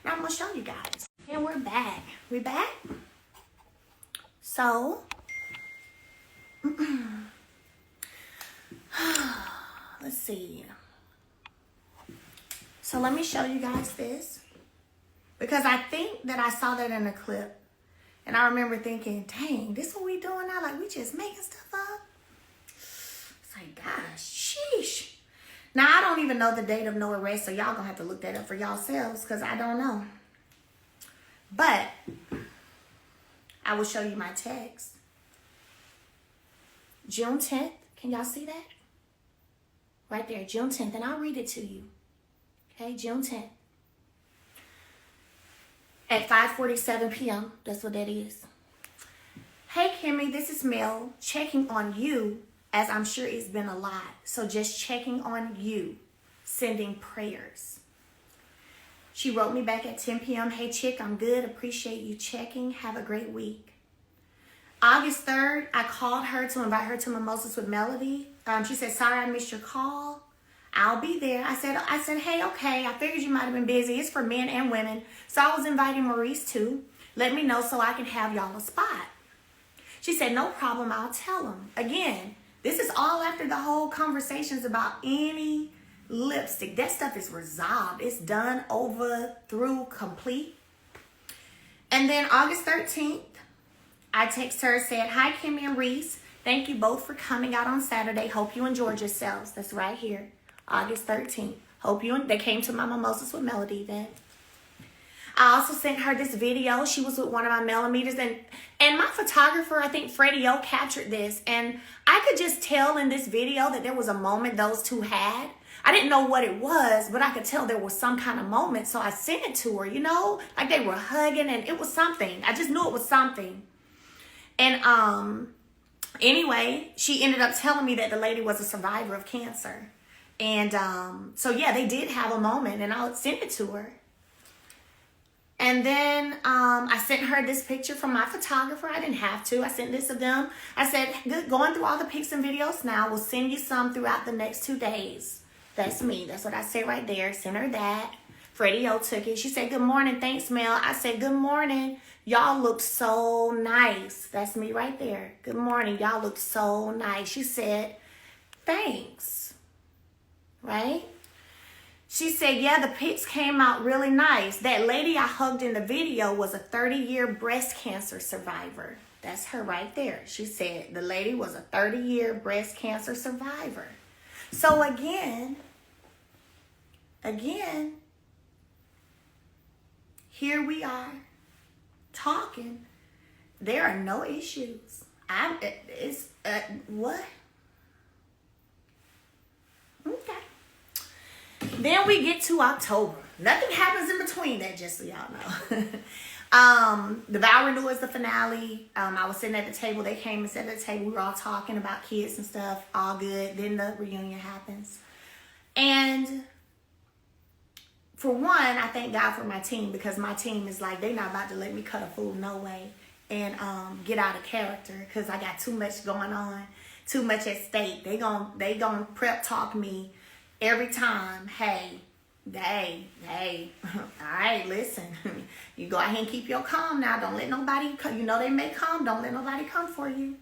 and I'm gonna show you guys. And we're back. We back? So, let's see. So let me show you guys this. Because I think that I saw that in a clip. And I remember thinking, dang, this what we doing now? Like, we just making stuff up? It's like, gosh, sheesh. Now, I don't even know the date of no arrest, so y'all gonna have to look that up for yourselves, because I don't know. But I will show you my text. June 10th. Can y'all see that? Right there, June 10th. And I'll read it to you. Okay, June 10th. At 5:47 p.m. That's what that is. Hey, Kimmy, this is Mel checking on you, as I'm sure it's been a lot. So just checking on you, sending prayers. She wrote me back at 10 p.m. Hey, chick, I'm good. Appreciate you checking. Have a great week. August 3rd, I called her to invite her to Mimosas with Melody. She said, sorry, I missed your call. I'll be there. I said, hey, okay. I figured you might have been busy. It's for men and women. So I was inviting Maurice too. Let me know so I can have y'all a spot. She said, no problem. I'll tell him. Again, this is all after the whole conversations about any lipstick. That stuff is resolved. It's done, over, through, complete. And then August 13th, I text her, said, hi, Kimmy and Reese. Thank you both for coming out on Saturday. Hope you enjoyed yourselves. That's right here. August 13th. They came to my Mimosas with Melody event. I also sent her this video. She was with one of my millimeters, and my photographer, I think Freddie O, captured this, and I could just tell in this video that there was a moment those two had. I didn't know what it was, but I could tell there was some kind of moment, so I sent it to her, you know, like they were hugging, and it was something. I just knew it was something. And anyway, she ended up telling me that the lady was a survivor of cancer. And so, yeah, they did have a moment, and I sent it to her. And then I sent her this picture from my photographer. I didn't have to. I sent this to them. I said, going through all the pics and videos now. We'll send you some throughout the next 2 days. That's me. That's what I say right there. Send her that. Freddie O took it. She said, good morning. Thanks, Mel. I said, good morning. Y'all look so nice. That's me right there. Good morning. Y'all look so nice. She said, thanks. Right? She said, yeah, the pics came out really nice. That lady I hugged in the video was a 30-year breast cancer survivor. That's her right there. She said the lady was a 30-year breast cancer survivor. So again, here we are talking. There are no issues. What? Okay. Then we get to October. Nothing happens in between that, just so y'all know. The vow renewal is the finale. I was sitting at the table. They came and sat at the table. We were all talking about kids and stuff. All good. Then the reunion happens. And for one, I thank God for my team, because my team is like, they're not about to let me cut a fool, no way, and get out of character, because I got too much going on, too much at stake. They gon' prep talk me every time. Hey, all right, listen, you go ahead and keep your calm now. Don't let nobody come. You know they may come. Don't let nobody come for you,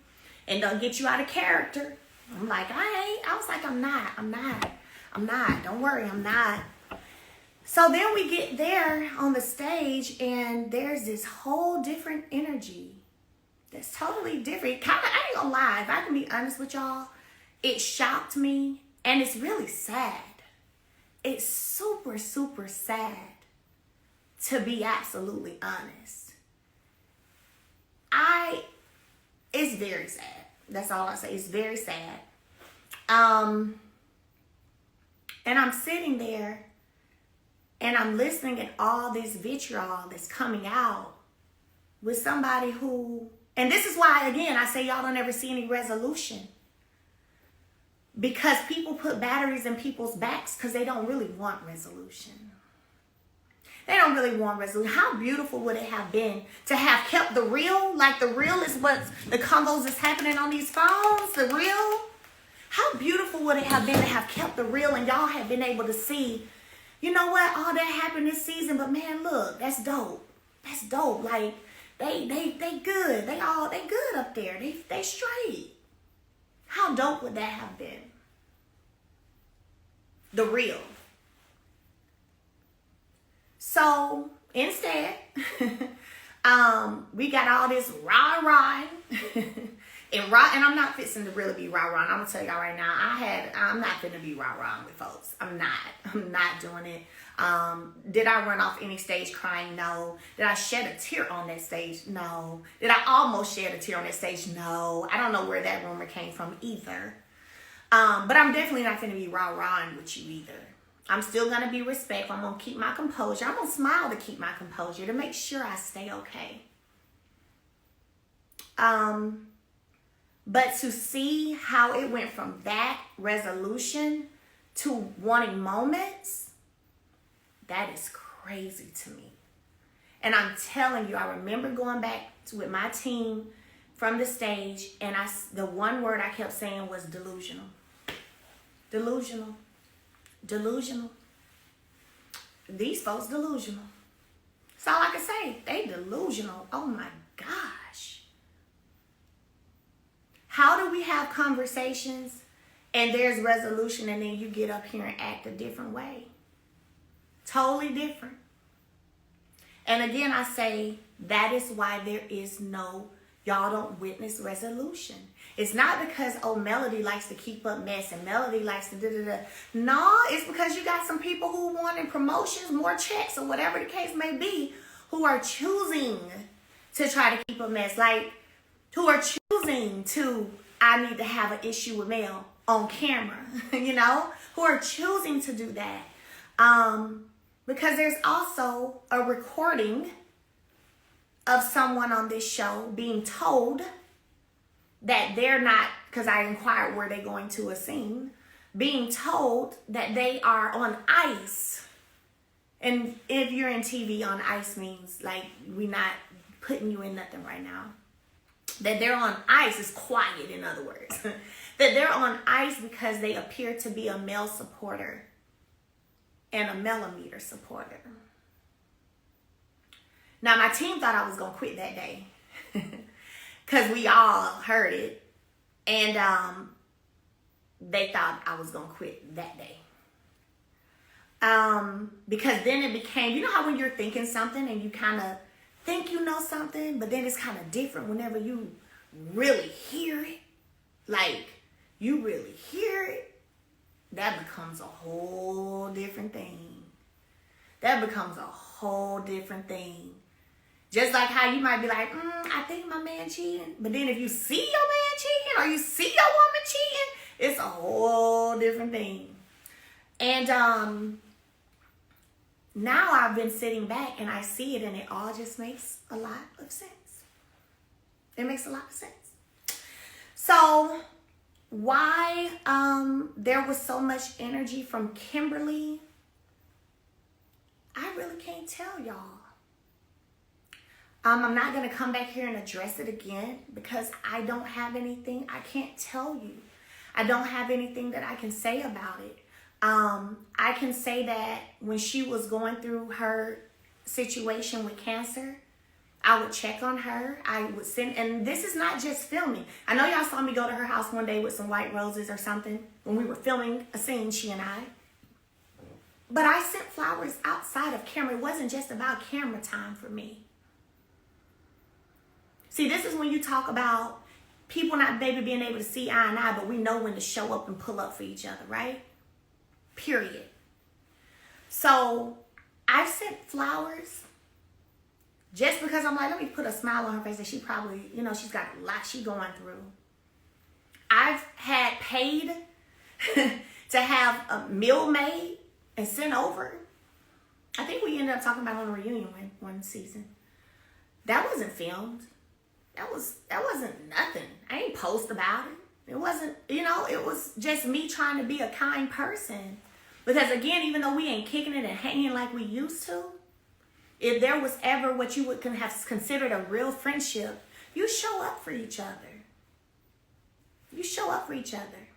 and don't get you out of character. I'm like, I was like, I'm not. Don't worry, I'm not. So then we get there on the stage, and there's this whole different energy that's totally different. I ain't gonna lie, if I can be honest with y'all, it shocked me, and it's really sad. It's super, super sad, to be absolutely honest. It's very sad. That's all I say. It's very sad. And I'm sitting there, and I'm listening at all this vitriol that's coming out with somebody who, and this is why, again, I say y'all don't ever see any resolution. Because people put batteries in people's backs because they don't really want resolution. They don't really want resolution. How beautiful would it have been to have kept the real? Like, the real is what the combos is happening on these phones, the real. How beautiful would it have been to have kept the real, and y'all have been able to see, you know what? All that happened this season, but man, look, that's dope. That's dope. Like, they good. They good up there. They straight. How dope would that have been? The real. So instead, we got all this rah-rah. And I'm not fixing to really be rah-rah. I'm gonna tell y'all right now, I'm not finna be rah-rah with folks. I'm not doing it. Did I run off any stage crying? No. Did I shed a tear on that stage? No. Did I almost shed a tear on that stage? No. I don't know where that rumor came from either. But I'm definitely not finna be rah-rahing with you either. I'm still gonna be respectful. I'm gonna keep my composure. I'm gonna smile to keep my composure, to make sure I stay okay. But to see how it went from that resolution to wanting moments, that is crazy to me. And I'm telling you, I remember going back with my team from the stage, and the one word I kept saying was delusional. Delusional. Delusional. These folks delusional. That's all I can say. They delusional. Oh my gosh. How do we have conversations and there's resolution and then you get up here and act a different way? Totally different. And again, I say that is why there is no, y'all don't witness resolution. It's not because, oh, Melody likes to keep up mess and Melody likes to da-da-da. No, it's because you got some people who wanted promotions, more checks, or whatever the case may be, who are choosing to try to keep a mess. Like, who are choosing to, I need to have an issue with Mel on camera, you know? Who are choosing to do that. Because there's also a recording of someone on this show being told that they're not, because I inquired were they going to a scene, being told that they are on ice. And if you're in TV, on ice means like we're not putting you in nothing right now. That they're on ice is quiet, in other words. That they're on ice because they appear to be a male supporter and a millimeter supporter. Now, my team thought I was going to quit that day. Because we all heard it. And they thought I was going to quit that day. Because then it became, you know how when you're thinking something and you kind of think you know something, but then it's kind of different whenever you really hear it. Like, you really hear it. That becomes a whole different thing. That becomes a whole different thing. Just like how you might be like, I think my man cheating. But then if you see your man cheating or you see your woman cheating, it's a whole different thing. And now I've been sitting back and I see it and it all just makes a lot of sense. It makes a lot of sense. So why there was so much energy from Kimberly, I really can't tell y'all. I'm not going to come back here and address it again because I don't have anything. I can't tell you. I don't have anything that I can say about it. I can say that when she was going through her situation with cancer, I would check on her. I would send, and this is not just filming. I know y'all saw me go to her house one day with some white roses or something when we were filming a scene, she and I. But I sent flowers outside of camera. It wasn't just about camera time for me. See, this is when you talk about people not maybe being able to see eye and eye, but we know when to show up and pull up for each other, right? Period. So I sent flowers just because I'm like, let me put a smile on her face that she probably, you know, she's got a lot she's going through. I've had paid to have a meal made and sent over. I think we ended up talking about on a reunion one season. That wasn't filmed. That wasn't nothing. I ain't post about it. It wasn't, you know, it was just me trying to be a kind person. Because again, even though we ain't kicking it and hanging like we used to, if there was ever what you would have considered a real friendship, you show up for each other. You show up for each other.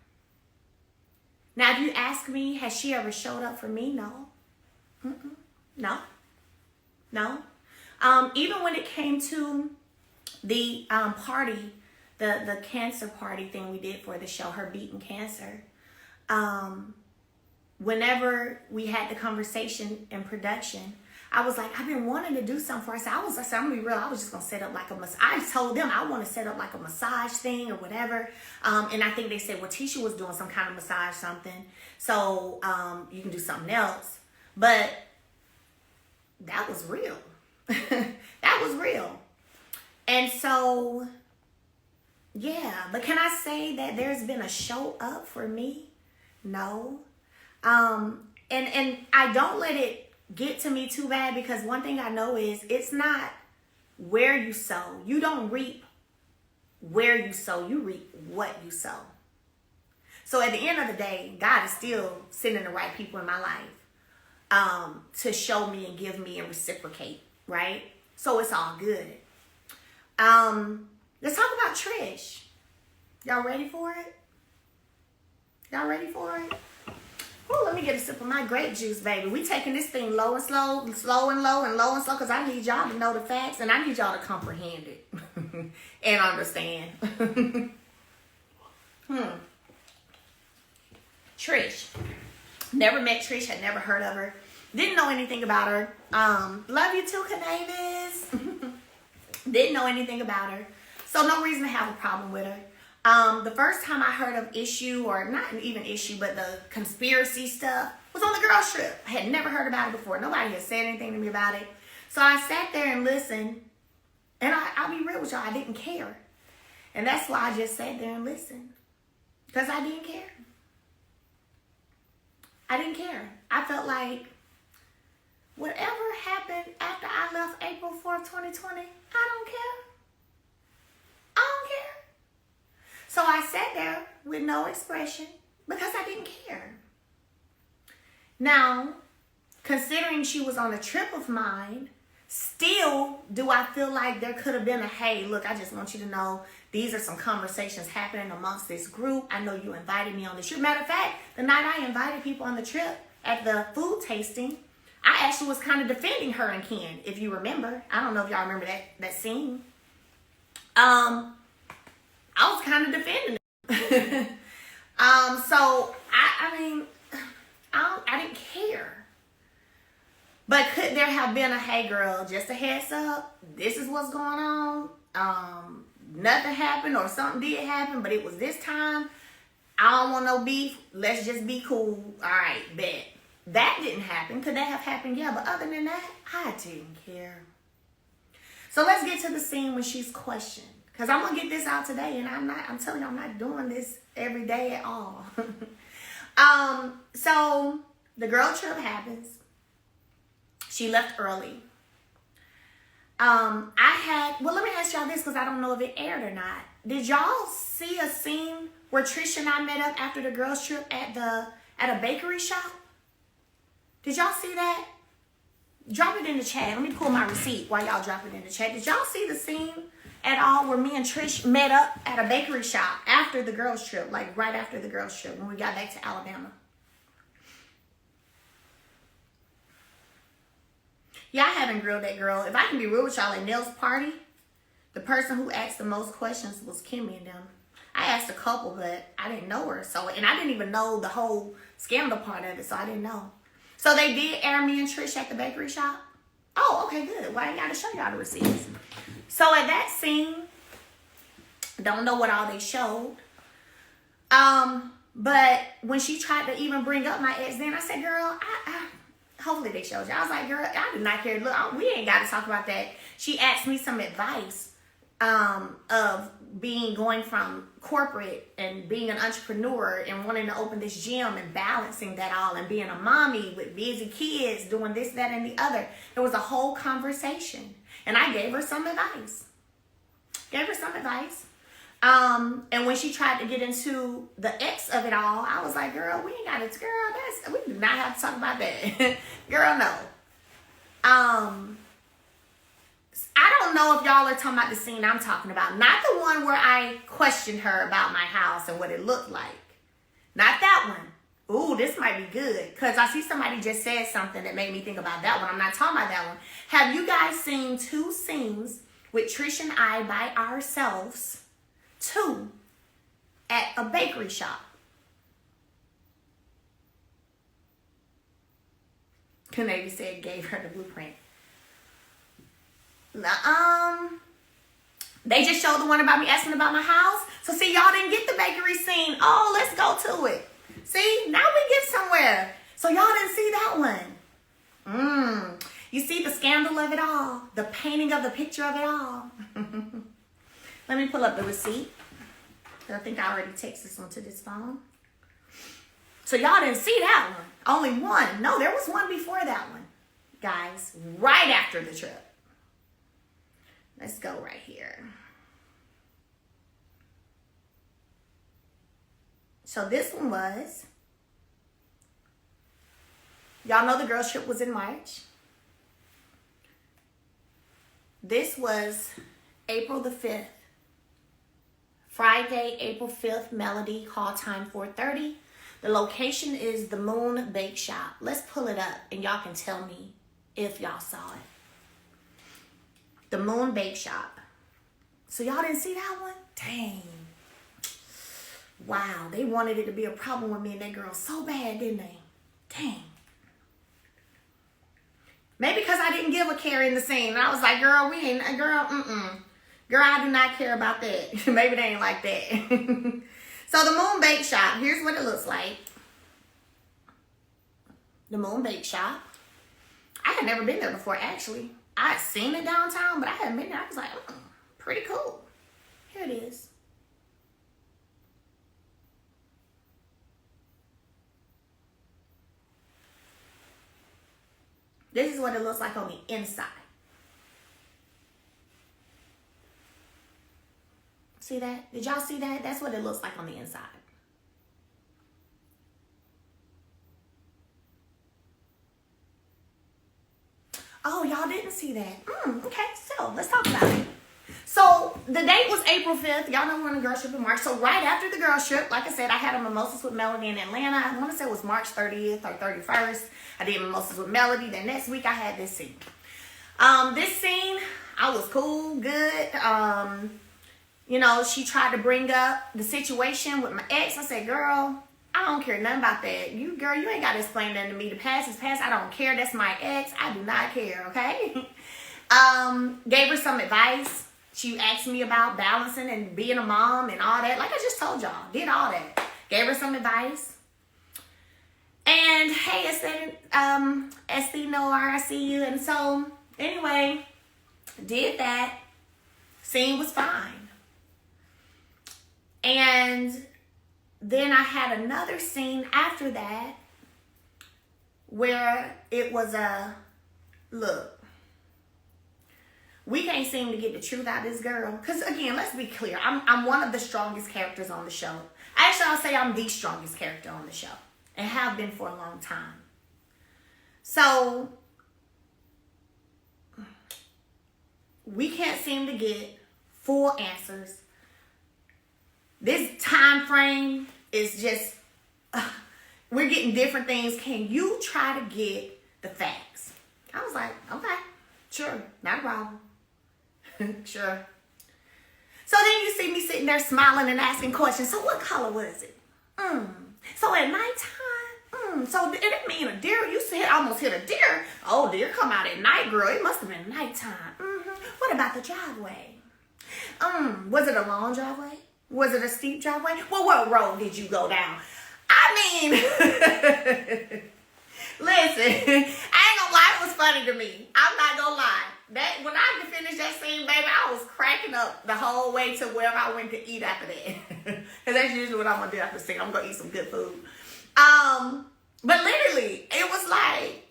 Now, if you ask me, has she ever showed up for me? No. No. No. Even when it came to the party, the cancer party thing we did for the show, her beating cancer. Whenever we had the conversation in production, I was like, I've been wanting to do something for us. I said, I'm gonna be real. I was just gonna set up like a massage. I told them I want to set up like a massage thing or whatever. And I think they said, well, Tisha was doing some kind of massage something, so you can do something else. But that was real. That was real. And so, yeah. But can I say that there's been a show up for me? No. And I don't let it get to me too bad, because one thing I know is it's not where you sow. You don't reap where you sow. You reap what you sow. So at the end of the day, God is still sending the right people in my life to show me and give me and reciprocate, right? So it's all good. Let's talk about Trish. Y'all ready for it? Y'all ready for it? Oh, let me get a sip of my grape juice, baby. We taking this thing low and slow, slow and low and low and slow, because I need y'all to know the facts and I need y'all to comprehend it and understand. Trish. Never met Trish, had never heard of her. Didn't know anything about her. Love you too, Canavis. Didn't know anything about her. So no reason to have a problem with her. The first time I heard of issue, or not even issue, but the conspiracy stuff, was on the girls trip. I had never heard about it before. Nobody had said anything to me about it. So I sat there and listened. And I'll be real with y'all, I didn't care. And that's why I just sat there and listened. Because I didn't care. I didn't care. I felt like whatever happened after I left April 4th, 2020, I don't care. I don't care. So I sat there with no expression because I didn't care. Now, considering she was on a trip of mine, still do I feel like there could have been a, hey, look, I just want you to know these are some conversations happening amongst this group. I know you invited me on this trip. Matter of fact, the night I invited people on the trip at the food tasting, I actually was kind of defending her and Ken, if you remember. I don't know if y'all remember that scene. I was kind of defending it. So I mean, I didn't care. But could there have been a, hey girl, just a heads up, this is what's going on. Nothing happened or something did happen, but it was this time. I don't want no beef. Let's just be cool. All right, bet. That didn't happen. Could that have happened? Yeah, but other than that, I didn't care. So let's get to the scene when she's questioned. Because I'm going to get this out today, and I'm telling you, I'm not doing this every day at all. So the girl trip happens. She left early. Well, let me ask y'all this, because I don't know if it aired or not. Did y'all see a scene where Trish and I met up after the girls trip at a bakery shop? Did y'all see that? Drop it in the chat. Let me pull my receipt while y'all drop it in the chat. Did y'all see the scene at all where me and Trish met up at a bakery shop after the girls trip, like right after the girls trip when we got back to Alabama? Yeah, I haven't grilled that girl. If I can be real with y'all, at Nell's party, the person who asked the most questions was Kimmy and them. I asked a couple, but I didn't know her. And I didn't even know the whole scandal part of it, so I didn't know. So they did air me and Trish at the bakery shop? Oh, okay, good. Well, I ain't got to show y'all the receipts. So at that scene, don't know what all they showed. But when she tried to even bring up my ex, then I said, girl, hopefully they showed you. I was like, girl, I did not care. Look, we ain't got to talk about that. She asked me some advice of going from corporate and being an entrepreneur and wanting to open this gym and balancing that all and being a mommy with busy kids, doing this, that, and the other. There was a whole conversation. And I gave her some advice. And when she tried to get into the X of it all, I was like, girl, we ain't got it. Girl, we do not have to talk about that. Girl, no. I don't know if y'all are talking about the scene I'm talking about. Not the one where I questioned her about my house and what it looked like. Not that one. Ooh, this might be good. Because I see somebody just said something that made me think about that one. I'm not talking about that one. Have you guys seen 2 scenes with Trish and I by ourselves? 2 at a bakery shop. Canavy said gave her the blueprint. They just showed the one about me asking about my house. So see, y'all didn't get the bakery scene. Oh, let's go to it. See, now we get somewhere. So y'all didn't see that one. You see the scandal of it all. The painting of the picture of it all. Let me pull up the receipt. I think I already texted this one to this phone. So y'all didn't see that one. Only one. No, there was one before that one. Guys, right after the trip. Let's go right here. So this one was, y'all know the girls trip was in March. This was April the 5th. Friday, April 5th, Melody, call time 4:30. The location is the Moon Bake Shop. Let's pull it up and y'all can tell me if y'all saw it. The Moon Bake Shop. So y'all didn't see that one? Dang. Wow, they wanted it to be a problem with me and that girl so bad, didn't they? Dang. Maybe because I didn't give a care in the scene. And I was like, girl, we ain't, girl, Girl, I do not care about that. Maybe they ain't like that. So the Moon Bake Shop, here's what it looks like. The Moon Bake Shop. I had never been there before, actually. I had seen it downtown, but I hadn't been there. I was like, pretty cool. Here it is. This is what it looks like on the inside. See that? Did y'all see that? That's what it looks like on the inside. Oh, y'all didn't see that. Okay, so let's talk about it. So the date was April 5th. Y'all know we're on the girls trip in March. So right after the girls trip, like I said, I had a mimosas with Melody in Atlanta. I want to say it was March 30th or 31st. I did mimosas with Melody. Then next week I had this scene. This scene, I was cool, good. You know, she tried to bring up the situation with my ex. I said, girl, I don't care nothing about that. Girl, you ain't got to explain nothing to me. The past is past. I don't care. That's my ex. I do not care, okay? Gave her some advice. She asked me about balancing and being a mom and all that. Like I just told y'all. Did all that. Gave her some advice. And, hey, Esty, no, I see you. And so, anyway, did that. Scene was fine. And then I had another scene after that where it was look, we can't seem to get the truth out of this girl. Because, again, let's be clear. I'm one of the strongest characters on the show. Actually, I'll say I'm the strongest character on the show. And have been for a long time. So, we can't seem to get full answers. This time frame is just, we're getting different things. Can you try to get the facts? I was like, okay, sure, not a problem. Sure. So then you see me sitting there smiling and asking questions. So what color was it? So at nighttime? So did it mean a deer? You said almost hit a deer. Oh, deer come out at night, girl. It must have been nighttime. What about the driveway? Was it a long driveway? Was it a steep driveway? Well, what road did you go down? I mean, listen, I ain't gonna lie, it was funny to me. I'm not gonna lie. That when I finished that scene, baby, I was cracking up the whole way to wherever I went to eat after that. Because that's usually what I'm gonna do after the scene. I'm gonna eat some good food. But literally, it was like,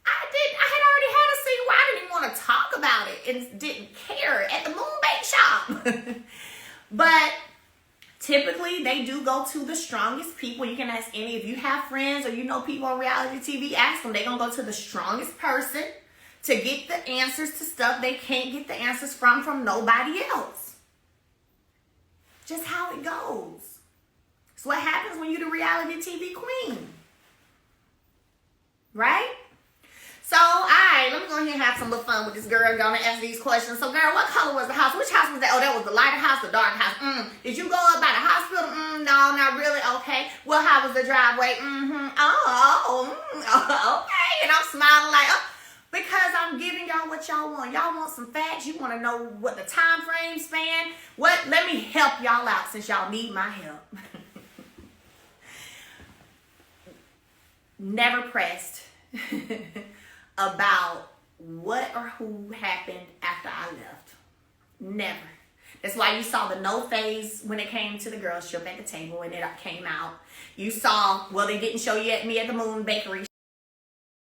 I had already had a scene where I didn't even want to talk about it and didn't care at the Moon Bake Shop. But typically, they do go to the strongest people. You can ask any, if you have friends or you know people on reality TV, ask them. They're going to go to the strongest person to get the answers to stuff they can't get the answers from nobody else. Just how it goes. It's what happens when you're the reality TV queen. Right? So, alright, let me go ahead and have some little fun with this girl. Gonna ask these questions. So, girl, what color was the house? Which house was that? Oh, that was the lighter house, the dark house. Did you go up by the hospital? No, not really. Okay. Well, how was the driveway? Okay. And I'm smiling like, oh, because I'm giving y'all what y'all want. Y'all want some facts. You want to know what the time frame span? What? Let me help y'all out since y'all need my help. Never pressed about what or who happened after I left. Never. That's why you saw the no phase when it came to the girls trip at the table and it came out. You saw, well, they didn't show you me at the Moon Bakery